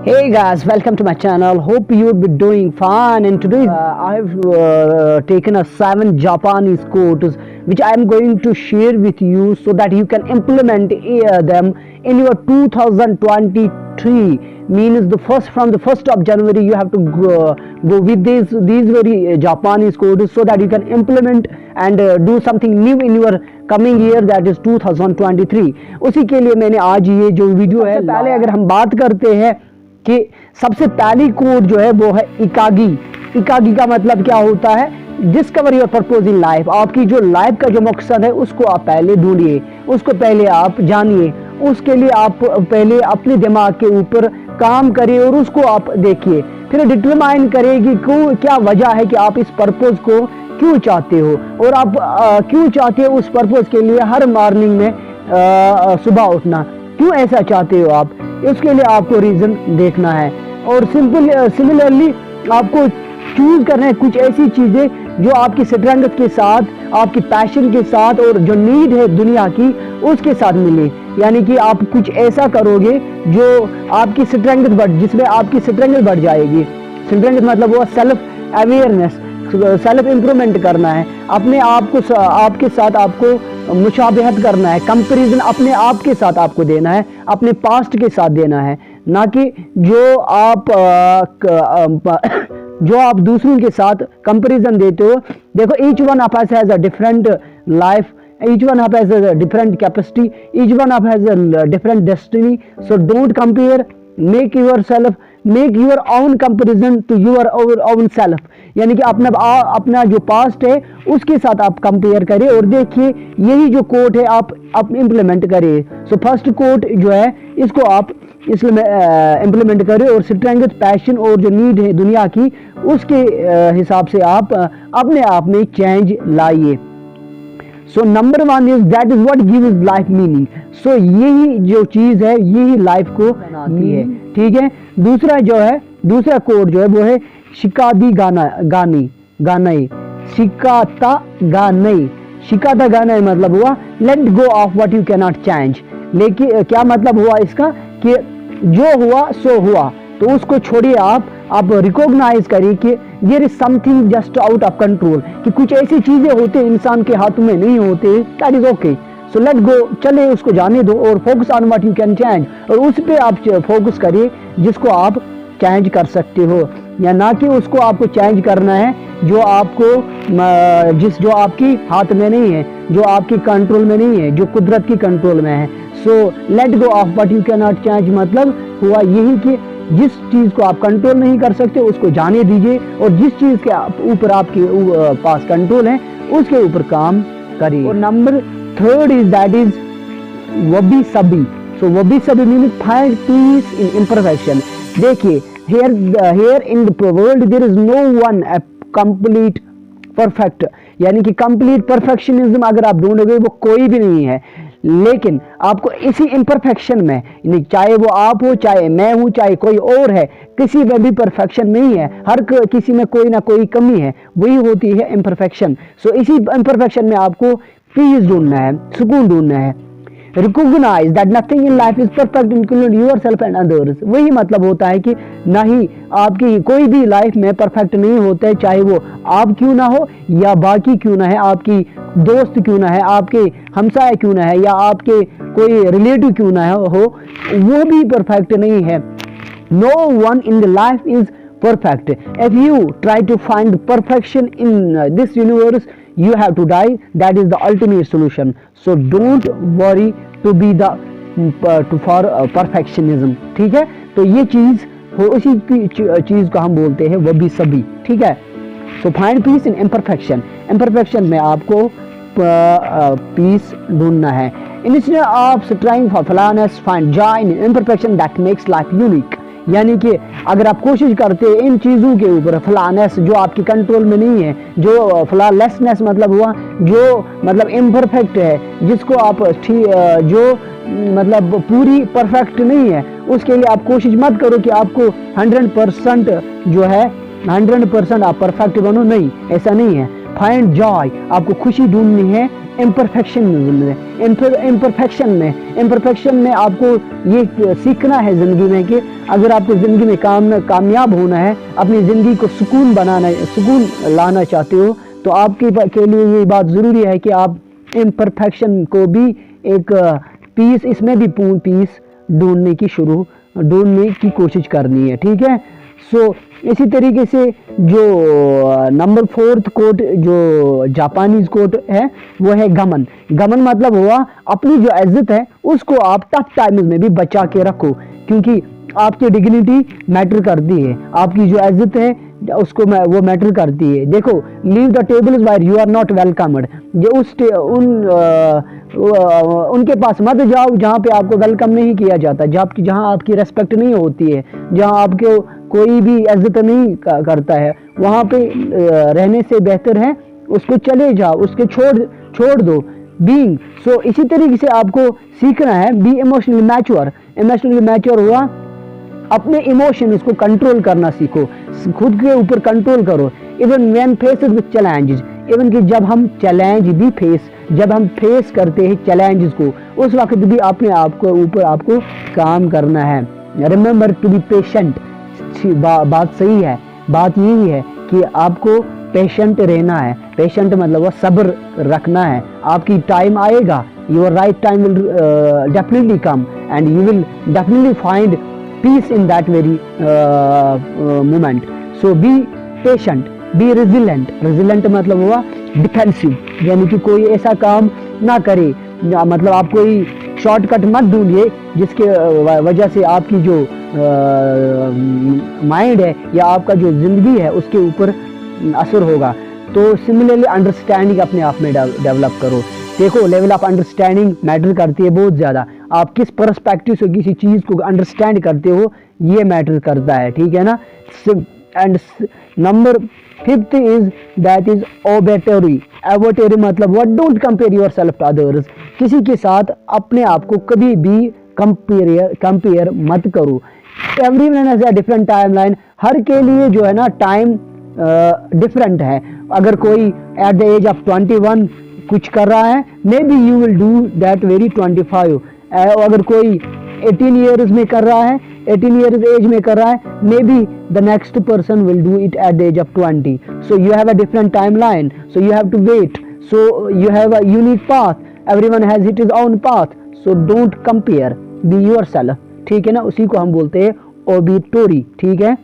Hey guys, welcome to my channel. Hope you would be doing fine. And today I have taken a 7 Japanese quotes which I am going to share with you so that you can implement them in your 2023. Means from the 1st of January you have to go with these very Japanese quotes so that you can implement and do something new in your coming year that is 2023. उसी के लिए मैंने आज ये जो video है, पहले अगर हम बात करते हैं कि सबसे पहली कोड जो है वो है इकागी. इकागी का मतलब क्या होता है? Discover your purpose in life. आपकी जो लाइफ का जो मकसद है उसको आप पहले ढूंढिए, उसको पहले आप जानिए, उसके लिए आप पहले अपने दिमाग के ऊपर काम करिए और उसको आप देखिए. फिर डिटरमाइन करिए कि क्या वजह है कि आप इस पर्पज को क्यों चाहते हो और आप क्यों चाहते हो उस पर्पज के लिए हर मॉर्निंग में सुबह उठना. क्यों ऐसा चाहते हो आप? उसके लिए आपको रीज़न देखना है. और सिमिलरली आपको चूज करना है कुछ ऐसी चीज़ें जो आपकी स्ट्रेंथ के साथ, आपकी पैशन के साथ और जो नीड है दुनिया की उसके साथ मिले. यानी कि आप कुछ ऐसा करोगे जो आपकी स्ट्रेंथ जिसमें आपकी स्ट्रेंथ बढ़ जाएगी. स्ट्रेंथ मतलब वो सेल्फ अवेयरनेस, सेल्फ इम्प्रूवमेंट करना है, अपने आप को आपके साथ आपको मुशाबहत करना है, कंपैरिजन अपने आप के साथ आपको देना है, अपने पास्ट के साथ देना है, ना कि जो आप दूसरों के साथ कंपैरिजन देते हो. देखो, each one of us has a different life, each one of has a different capacity, each one of has a different destiny, so don't compare, make your own comparison to your own self. यानी कि अपना जो past है उसके साथ आप compare करें और देखिए यही जो कोट है आप इम्प्लीमेंट करें. सो फर्स्ट कोट जो है इसको आप इसमें इम्प्लीमेंट करें और स्ट्रेंथ, पैशन और जो नीड है दुनिया की उसके हिसाब से आप अपने आप में चेंज लाइए. So number 1 is that is what gives life meaning. So यही जो चीज है यही लाइफ को बनाती है. ठीक है. दूसरा कोड जो है वो है शिकादी गानई. शिकाता गानई मतलब हुआ let go of what you can not change. लेकिन क्या मतलब हुआ इसका कि जो हुआ सो हुआ, तो उसको छोड़िए. आप रिकॉग्नाइज करिए कि there is something just out of control, कि कुछ ऐसी चीजें होते हैं इंसान के हाथ में नहीं होते. That is okay. So let go, चले उसको जाने दो और focus on what you can change. और उस पे आप फोकस करिए जिसको आप चेंज कर सकते हो, या ना कि उसको आपको चेंज करना है जो आपकी हाथ में नहीं है, जो आपकी कंट्रोल में नहीं है, जो कुदरत की कंट्रोल में है. So let go of what you can not change मतलब हुआ यही कि जिस चीज को आप कंट्रोल नहीं कर सकते उसको जाने दीजिए और जिस चीज के ऊपर आपके पास कंट्रोल है उसके ऊपर काम करिए. और नंबर 3 इज दैट इज वबी सभी. सो वबी सभी मीन्स फाइंड पीस इन इम्परफेक्शन. देखिए, here in the world there is no one a complete perfect, यानी कि कंप्लीट परफेक्शनिज्म अगर आप ढूंढोगे वो कोई भी नहीं है. लेकिन आपको इसी इम्परफेक्शन में, चाहे वो आप हो, चाहे मैं हूं, चाहे कोई और है, किसी में भी परफेक्शन नहीं है. हर किसी में कोई ना कोई कमी है, वही होती है इम्परफेक्शन. सो इसी इम्परफेक्शन में आपको पीस ढूंढना है, सुकून ढूंढना है. Recognise that nothing in life is perfect include yourself and others. वही मतलब होता है कि नहीं, आपकी कोई भी लाइफ में परफेक्ट नहीं होता है, चाहे वो आप क्यों ना हो या बाकी क्यों ना है, आपकी दोस्त क्यों ना है, आपके हमसाया क्यों ना है, या आपके कोई रिलेटिव क्यों ना हो, वो भी परफेक्ट नहीं है. No one in the life is perfect. If you try to find perfection in this universe, you have to die. That is the ultimate solution. So don't worry to be for perfectionism. ठीक है. तो ये चीज उसी चीज को हम बोलते हैं वो भी सभी. ठीक है. So find peace in imperfection. Imperfection में आपको पीस ढूंढना है. Instead of trying for flawlessness, find joy in imperfection that makes life unique. यानी कि अगर आप कोशिश करते हैं इन चीज़ों के ऊपर, फ्लॉनेस जो आपकी कंट्रोल में नहीं है, जो फ्लॉलेसनेस मतलब हुआ जो मतलब इम्परफेक्ट है, जिसको आप जो मतलब पूरी परफेक्ट नहीं है, उसके लिए आप कोशिश मत करो कि आपको 100% जो है 100% आप परफेक्ट बनो. नहीं, ऐसा नहीं है. फाइंड जॉय, आपको खुशी ढूंढनी है इम्परफेक्शन में आपको ये सीखना है ज़िंदगी में कि अगर आपको ज़िंदगी में कामयाब होना है, अपनी ज़िंदगी को सुकून लाना चाहते हो, तो आपके के लिए ये बात ज़रूरी है कि आप इम्परफेक्शन को भी एक पीस, इसमें भी पूर्ण पीस ढूंढने की कोशिश करनी है, ठीक है। सो इसी तरीके से जो नंबर 4th कोट जो जापानीज कोट है वो है गमन। गमन मतलब हुआ अपनी जो इज्जत है उसको आप टफ टाइम्स में भी बचा के रखो, क्योंकि आपकी डिग्निटी मैटर करती है, आपकी जो इज्जत है उसको वो मैटर करती है। देखो, leave the tables where you are not welcomed, जो उनके पास मत जाओ जहाँ पे आपको वेलकम नहीं किया जाता, जहाँ आपकी रेस्पेक्ट नहीं होती है, जहाँ आपको कोई भी इज्जत नहीं करता है, वहाँ पे रहने से बेहतर है उसको चले जाओ, उसके छोड़ दो बीइंग। सो इसी तरीके से आपको सीखना है बी इमोशनली मैच्योर हुआ, अपने इमोशंस को कंट्रोल करना सीखो, खुद के ऊपर कंट्रोल करो। Even when facet with challenges, even कि जब हम फेस करते हैं चैलेंजेस को, उस वक्त भी अपने आप को ऊपर आपको काम करना है। रिमेंबर टू बी पेशेंट, बात सही है, बात यही है कि आपको पेशेंट रहना है। पेशेंट मतलब वो सब्र रखना है, आपकी टाइम आएगा, your right time will definitely come and you will definitely find peace in that very moment. So be patient, be resilient मतलब हुआ डिफेंसिव, यानी कि कोई ऐसा काम ना करे, मतलब आप कोई शॉर्टकट मत ढूंढिए जिसके वजह से आपकी जो माइंड है या आपका जो जिंदगी है उसके ऊपर असर होगा। तो सिमिलरली अंडरस्टैंडिंग अपने आप में डेवलप करो। देखो, लेवल ऑफ अंडरस्टैंडिंग मैटर करती है बहुत ज़्यादा, आप किस पर्सपेक्टिव से किसी चीज़ को अंडरस्टैंड करते हो ये मैटर करता है, ठीक है ना। एंड नंबर 5th इज ओबेटरी मतलब what, don't compare yourself to others, किसी के साथ अपने आप को कभी भी कंपेयर मत करो। Everyone has a different timeline, हर के लिए जो है ना टाइम डिफरेंट है। अगर कोई एट द एज ऑफ 21 कुछ कर रहा है, may be you will do that very 25। अगर कोई 18 ईयर्स में कर रहा है, 18 ईयर्स एज में कर रहा है, maybe the next person will do it at the age of 20। So you have a different time line, so you have to wait, so you have a unique path, everyone has his own path, so don't compare, be yourself, ठीक है ना। उसी को हम बोलते हैं ओबिटोरी, ठीक है।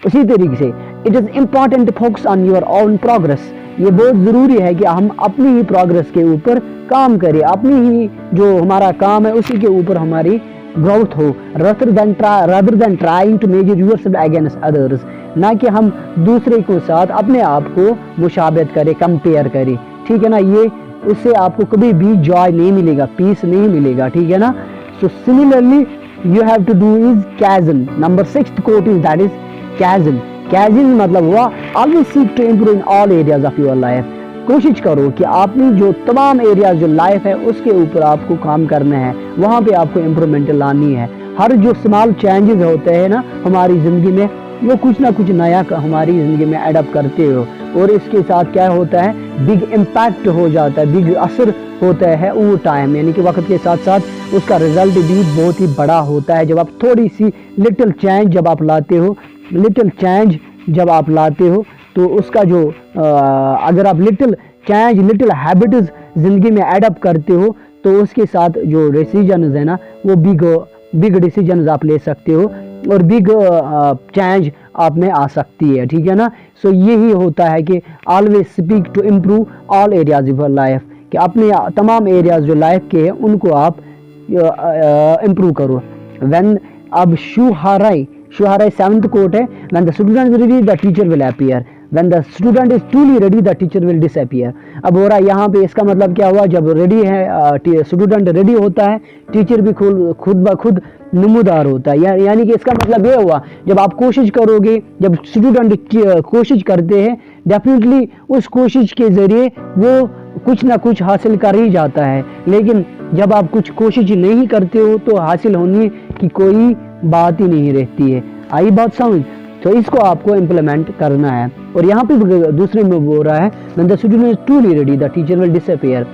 उसी तरीके से it is important to focus on your own progress, ये बहुत ज़रूरी है कि हम अपनी ही प्रोग्रेस के ऊपर काम करें, अपनी ही जो हमारा काम है उसी के ऊपर हमारी ग्रोथ हो, rather than trying to measure yourself against others, ना कि हम दूसरे के साथ अपने आप को मुशाबहत करें, कंपेयर करें, ठीक है ना। ये उससे आपको कभी भी जॉय नहीं मिलेगा, पीस नहीं मिलेगा, ठीक है ना। So similarly you have to do is kaizen. Number 6th quote is that is kaizen. Kaizen मतलब हुआ always seek to improve in all areas of your life, कोशिश करो कि आपने जो तमाम एरियाज जो लाइफ है उसके ऊपर आपको काम करना है, वहाँ पे आपको इम्प्रूवमेंट लानी है। हर जो स्मॉल चेंजेस होते हैं ना हमारी ज़िंदगी में, वो कुछ ना कुछ नया हमारी ज़िंदगी में एडप्ट करते हो, और इसके साथ क्या होता है, बिग इम्पैक्ट हो जाता है, बिग असर होता है ओवर टाइम, यानी कि वक्त के साथ साथ उसका रिजल्ट भी बहुत ही बड़ा होता है। जब आप थोड़ी सी लिटिल चेंज जब आप लाते हो तो उसका जो अगर आप लिटिल हैबिट्स ज़िंदगी में एडप्ट करते हो तो उसके साथ जो डिसीजंस है ना वो बिग डिसीजंस आप ले सकते हो और बिग चेंज आप में आ सकती है, ठीक है ना। सो यही होता है कि always speak to improve all areas of life, कि अपने तमाम एरियाज जो लाइफ के हैं उनको आप इम्प्रूव करो। व्हेन अब शुहाराई 7th कोट है, when the student is ready the teacher will appear, when the student is truly ready the teacher will disappear. अब हो रहा है यहाँ पे, इसका मतलब क्या हुआ, जब रेडी है स्टूडेंट रेडी होता है, टीचर भी खुद ब खुद नमूदार होता है। यानी कि इसका मतलब ये हुआ, जब आप कोशिश करोगे, जब स्टूडेंट कोशिश करते हैं, डेफिनेटली उस कोशिश के ज़रिए वो कुछ ना कुछ हासिल कर ही जाता है। लेकिन जब आप कुछ कोशिश नहीं करते हो तो हासिल होने की कोई बात ही नहीं रहती है। आई बात समझ। तो इसको आपको इम्प्लीमेंट करना है। और यहाँ पे दूसरे में बोल रहा है when the student is truly ready the teacher will disappear,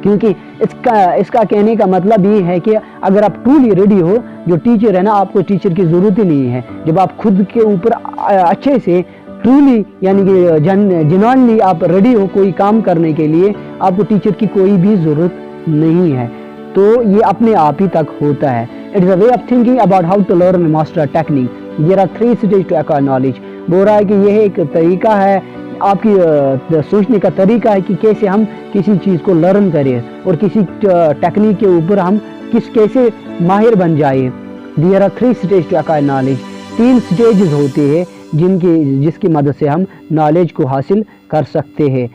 क्योंकि इसका कहने का मतलब ये है कि अगर आप ट्रूली रेडी हो, जो टीचर है ना, आपको टीचर की ज़रूरत ही नहीं है। जब आप खुद के ऊपर अच्छे से ट्रूली यानी कि जेन्युइनली आप रेडी हो कोई काम करने के लिए, आपको टीचर की कोई भी ज़रूरत नहीं है। तो ये अपने आप ही तक होता है। It is a way of thinking about how to learn and master technique. There are 3 stage to acquire knowledge. बोल रहा है कि यह एक तरीका है, आपकी सोचने का तरीका है कि कैसे हम किसी चीज़ को लर्न करें और किसी टेक्निक के ऊपर हम कैसे माहिर बन जाए। There are 3 stage to acquire knowledge. 3 stages होते हैं जिसकी मदद से हम नॉलेज को हासिल कर सकते हैं।